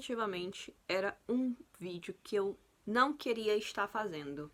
definitivamente era um vídeo que eu não queria estar fazendo.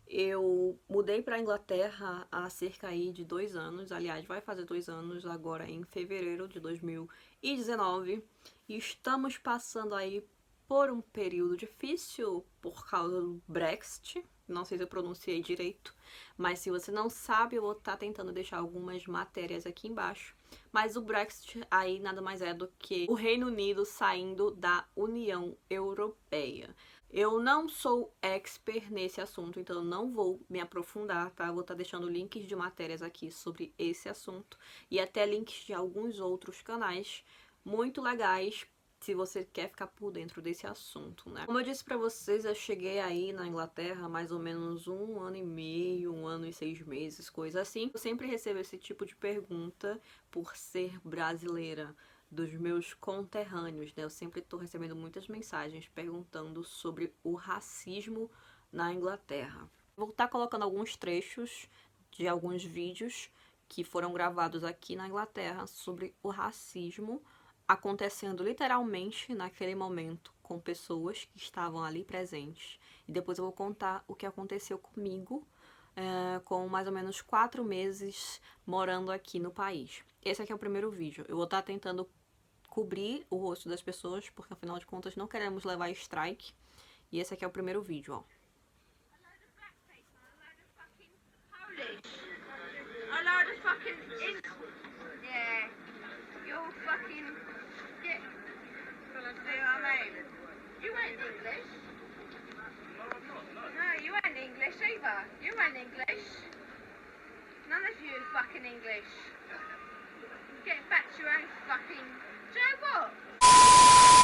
Eu mudei para a Inglaterra há cerca aí de 2 anos, aliás, vai fazer 2 anos agora em fevereiro de 2019, e estamos passando aí por um período difícil por causa do Brexit. Não sei se eu pronunciei direito, mas se você não sabe, eu vou estar tentando deixar algumas matérias aqui embaixo. Mas o Brexit aí nada mais é do que o Reino Unido saindo da União Europeia. Eu não sou expert nesse assunto, então eu não vou me aprofundar, tá? Vou estar deixando links de matérias aqui sobre esse assunto e até links de alguns outros canais muito legais se você quer ficar por dentro desse assunto, né? Como eu disse pra vocês, eu cheguei aí na Inglaterra mais ou menos 1 ano e meio, 1 ano e 6 meses, coisa assim. Eu sempre recebo esse tipo de pergunta por ser brasileira dos meus conterrâneos, né? Eu sempre tô recebendo muitas mensagens perguntando sobre o racismo na Inglaterra. Vou estar colocando alguns trechos de alguns vídeos que foram gravados aqui na Inglaterra sobre o racismo acontecendo literalmente naquele momento com pessoas que estavam ali presentes. E depois eu vou contar o que aconteceu comigo com mais ou menos 4 meses morando aqui no país. Esse aqui é o primeiro vídeo. Eu vou estar tentando cobrir o rosto das pessoas, porque afinal de contas não queremos levar strike. E esse aqui é o primeiro vídeo, ó. None of you are fucking English. Get back to your own fucking... Do you know what?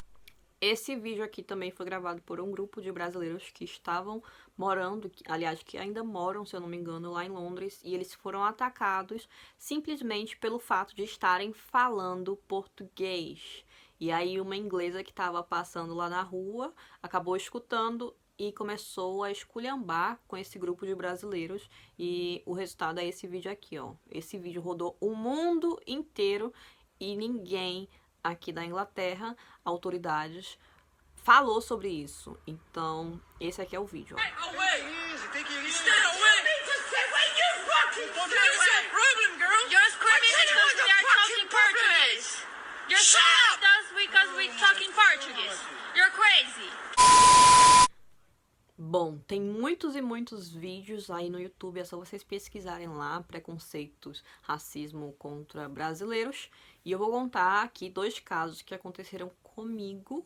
Esse vídeo aqui também foi gravado por um grupo de brasileiros que estavam morando, aliás, que ainda moram, se eu não me engano, lá em Londres, e eles foram atacados simplesmente pelo fato de estarem falando português. E aí uma inglesa que estava passando lá na rua acabou escutando e começou a esculhambar com esse grupo de brasileiros, e o resultado é esse vídeo aqui, ó. Esse vídeo rodou o mundo inteiro e ninguém aqui da Inglaterra, autoridades, falou sobre isso. Então, esse aqui é o vídeo, ó. Bom, tem muitos e muitos vídeos aí no YouTube, é só vocês pesquisarem lá, preconceitos, racismo contra brasileiros. E eu vou contar aqui 2 casos que aconteceram comigo,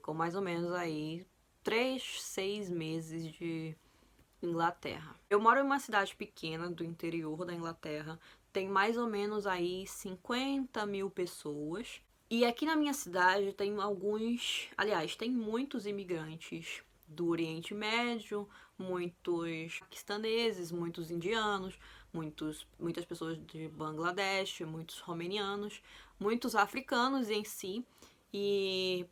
com mais ou menos aí 3, 6 meses de Inglaterra. Eu moro em uma cidade pequena do interior da Inglaterra, tem mais ou menos aí 50 mil pessoas. E aqui na minha cidade tem tem muitos imigrantes do Oriente Médio, muitos paquistaneses, muitos indianos, muitas pessoas de Bangladesh, muitos romenianos, muitos africanos em si. E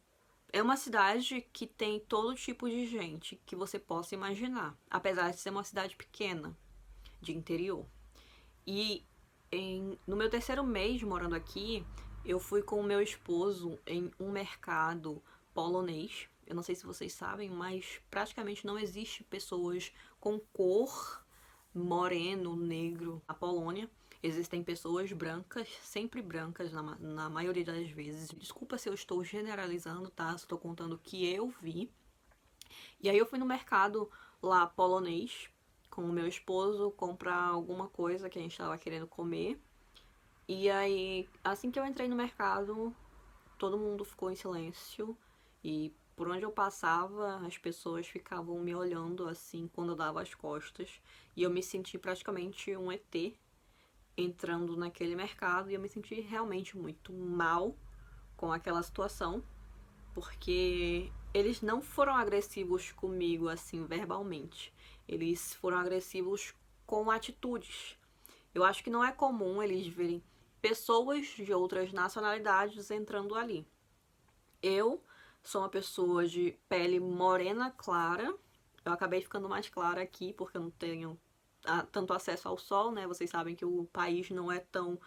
é uma cidade que tem todo tipo de gente que você possa imaginar, apesar de ser uma cidade pequena, de interior. E no meu 3º mês morando aqui, eu fui com o meu esposo em um mercado polonês. Eu não sei se vocês sabem, mas praticamente não existe pessoas com cor, moreno, negro na Polônia. Existem pessoas brancas, sempre brancas na maioria das vezes. Desculpa se eu estou generalizando, tá? Estou contando o que eu vi. E aí eu fui no mercado lá polonês com o meu esposo comprar alguma coisa que a gente estava querendo comer. E aí, assim que eu entrei no mercado, todo mundo ficou em silêncio. E por onde eu passava, as pessoas ficavam me olhando assim quando eu dava as costas. E eu me senti praticamente um ET entrando naquele mercado. E eu me senti realmente muito mal com aquela situação, porque eles não foram agressivos comigo assim verbalmente. Eles foram agressivos com atitudes. Eu acho que não é comum eles verem pessoas de outras nacionalidades entrando ali. Eu sou uma pessoa de pele morena clara. Eu acabei ficando mais clara aqui porque eu não tenho tanto acesso ao sol, né? Vocês sabem que o país não é tão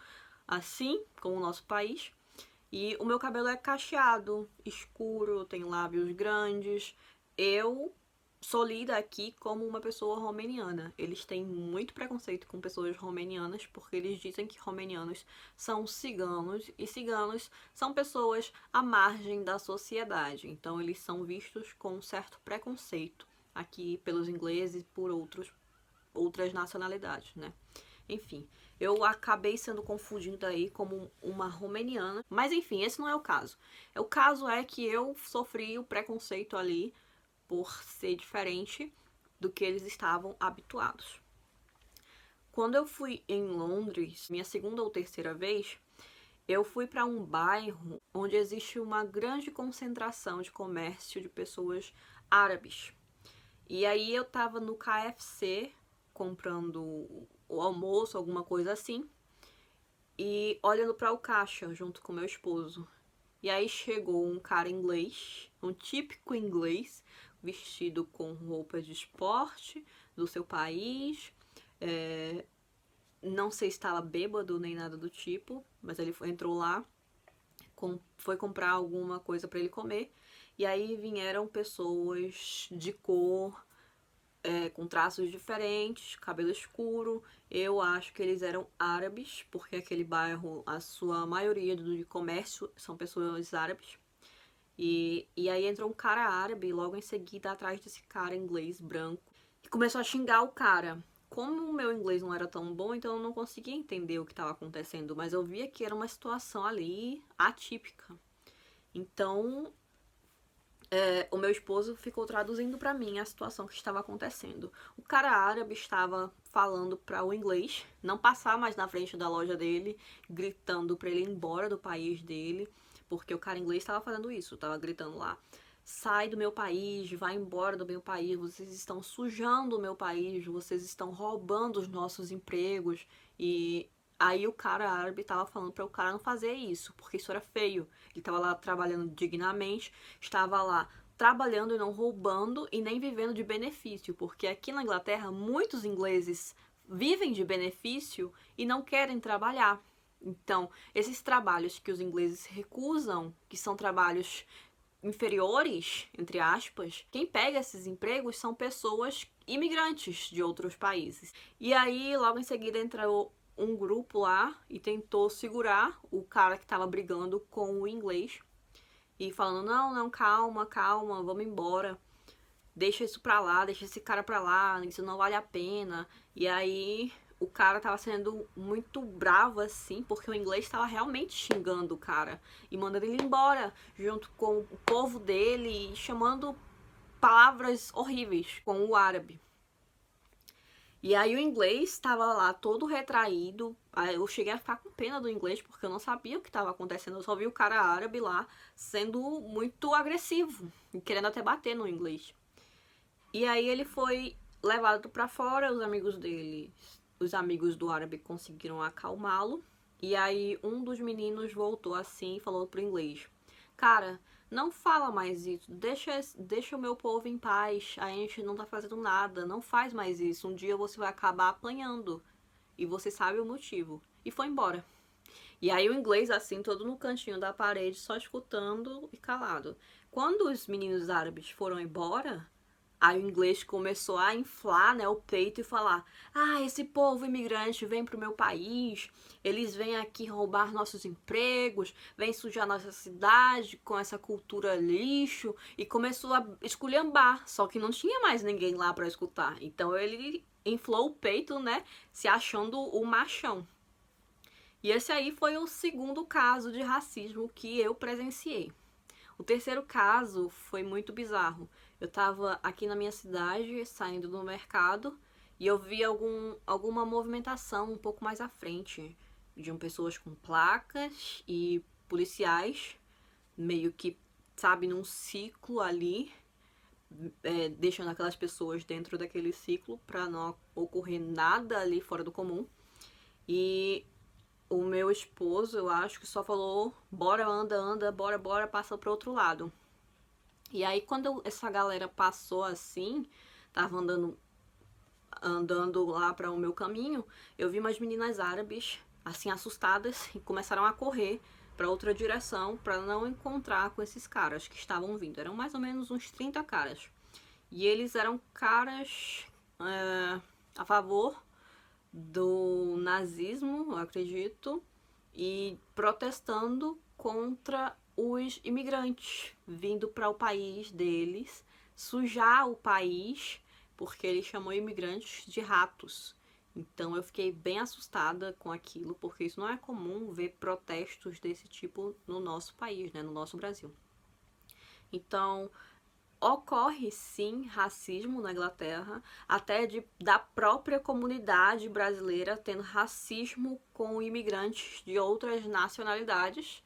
assim como o nosso país. E o meu cabelo é cacheado, escuro, tenho lábios grandes. Eu sou lida aqui como uma pessoa romeniana. Eles têm muito preconceito com pessoas romenianas, porque eles dizem que romenianos são ciganos, e ciganos são pessoas à margem da sociedade. Então eles são vistos com um certo preconceito aqui pelos ingleses e por outras nacionalidades, né? Enfim, eu acabei sendo confundida aí como uma romeniana. Mas enfim, esse não é o caso. O caso é que eu sofri o preconceito ali por ser diferente do que eles estavam habituados. Quando eu fui em Londres, minha segunda ou terceira vez, eu fui para um bairro onde existe uma grande concentração de comércio de pessoas árabes. E aí eu tava no KFC comprando o almoço, alguma coisa assim, e olhando para o caixa junto com meu esposo. E aí chegou um cara inglês, um típico inglês, vestido com roupas de esporte do seu país. Não sei se estava bêbado nem nada do tipo, mas ele entrou lá, foi comprar alguma coisa para ele comer. E aí vieram pessoas de cor, com traços diferentes, cabelo escuro. Eu acho que eles eram árabes, porque aquele bairro, a sua maioria do comércio são pessoas árabes. E aí entrou um cara árabe logo em seguida atrás desse cara inglês branco e começou a xingar o cara. Como o meu inglês não era tão bom, então eu não conseguia entender o que estava acontecendo, mas eu via que era uma situação ali atípica. Então o meu esposo ficou traduzindo para mim a situação que estava acontecendo. O cara árabe estava falando para o inglês não passar mais na frente da loja dele, gritando para ele ir embora do país dele, porque o cara inglês estava fazendo isso, estava gritando lá: sai do meu país, vai embora do meu país, vocês estão sujando o meu país, vocês estão roubando os nossos empregos. E aí o cara árabe tava falando para o cara não fazer isso, porque isso era feio. Ele tava lá trabalhando dignamente, estava lá trabalhando e não roubando e nem vivendo de benefício, porque aqui na Inglaterra muitos ingleses vivem de benefício e não querem trabalhar. Então, esses trabalhos que os ingleses recusam, que são trabalhos inferiores, entre aspas, quem pega esses empregos são pessoas imigrantes de outros países. E aí, logo em seguida, entrou um grupo lá e tentou segurar o cara que estava brigando com o inglês e falando: não, não, calma, calma, vamos embora, deixa isso pra lá, deixa esse cara pra lá, isso não vale a pena. E aí o cara tava sendo muito bravo assim, porque o inglês tava realmente xingando o cara e mandando ele embora junto com o povo dele, e chamando palavras horríveis com o árabe. E aí o inglês estava lá todo retraído. Aí eu cheguei a ficar com pena do inglês, porque eu não sabia o que estava acontecendo. Eu só vi o cara árabe lá sendo muito agressivo e querendo até bater no inglês. E aí ele foi levado para fora, os amigos dele, os amigos do árabe conseguiram acalmá-lo. E aí um dos meninos voltou assim e falou pro inglês: cara, não fala mais isso, deixa o meu povo em paz, a gente não tá fazendo nada, não faz mais isso, um dia você vai acabar apanhando e você sabe o motivo. E foi embora. E aí o inglês assim, todo no cantinho da parede, só escutando e calado. Quando os meninos árabes foram embora, aí o inglês começou a inflar, né, o peito e falar: ah, esse povo imigrante vem pro meu país, eles vêm aqui roubar nossos empregos, vêm sujar nossa cidade com essa cultura lixo. E começou a esculhambar, só que não tinha mais ninguém lá para escutar. Então ele inflou o peito, né, se achando o machão. E esse aí foi o segundo caso de racismo que eu presenciei. O terceiro caso foi muito bizarro. Eu tava aqui na minha cidade, saindo do mercado, e eu vi alguma movimentação um pouco mais à frente, de pessoas com placas e policiais, meio que, sabe, num ciclo ali, deixando aquelas pessoas dentro daquele ciclo para não ocorrer nada ali fora do comum. E o meu esposo, eu acho que só falou: bora, anda, anda, bora, bora, passa pro outro lado. E aí quando essa galera passou assim, tava andando lá para o meu caminho, eu vi umas meninas árabes assim assustadas e começaram a correr para outra direção para não encontrar com esses caras que estavam vindo. Eram mais ou menos uns 30 caras. E eles eram caras a favor do nazismo, eu acredito, e protestando contra os imigrantes vindo para o país deles, sujar o país, porque ele chamou imigrantes de ratos. Então eu fiquei bem assustada com aquilo, porque isso não é comum ver protestos desse tipo no nosso país, né, no nosso Brasil. Então, ocorre sim racismo na Inglaterra, até da própria comunidade brasileira tendo racismo com imigrantes de outras nacionalidades.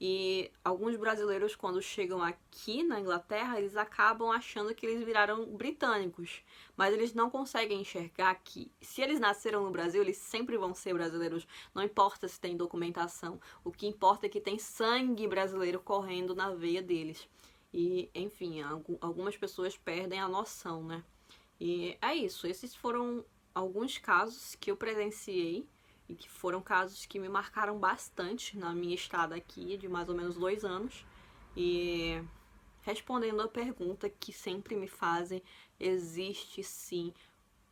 E alguns brasileiros, quando chegam aqui na Inglaterra, eles acabam achando que eles viraram britânicos. Mas eles não conseguem enxergar que, se eles nasceram no Brasil, eles sempre vão ser brasileiros. Não importa se tem documentação. O que importa é que tem sangue brasileiro correndo na veia deles. E, enfim, algumas pessoas perdem a noção, né? E é isso. Esses foram alguns casos que eu presenciei e que foram casos que me marcaram bastante na minha estada aqui, de mais ou menos 2 anos. E respondendo a pergunta que sempre me fazem, existe sim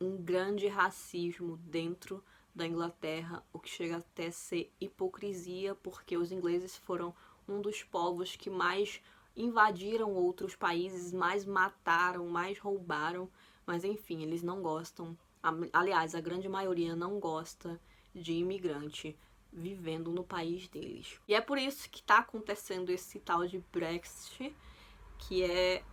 um grande racismo dentro da Inglaterra, o que chega até a ser hipocrisia, porque os ingleses foram um dos povos que mais invadiram outros países, mais mataram, mais roubaram, mas enfim, eles não gostam. Aliás, a grande maioria não gosta de imigrante vivendo no país deles. E é por isso que está acontecendo esse tal de Brexit, que é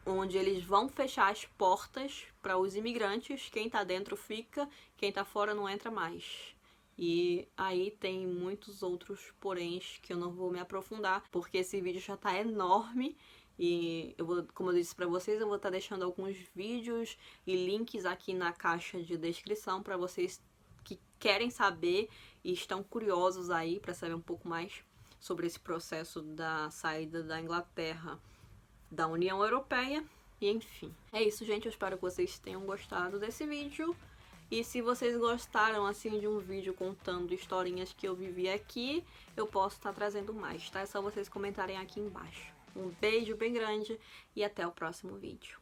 onde eles vão fechar as portas para os imigrantes, quem está dentro fica, quem está fora não entra mais. E aí tem muitos outros poréns que eu não vou me aprofundar, porque esse vídeo já tá enorme. E eu vou, como eu disse pra vocês, eu vou estar deixando alguns vídeos e links aqui na caixa de descrição para vocês que querem saber e estão curiosos aí para saber um pouco mais sobre esse processo da saída da Inglaterra da União Europeia. E enfim, é isso, gente. Eu espero que vocês tenham gostado desse vídeo. E se vocês gostaram, assim, de um vídeo contando historinhas que eu vivi aqui, eu posso estar trazendo mais, tá? É só vocês comentarem aqui embaixo. Um beijo bem grande e até o próximo vídeo.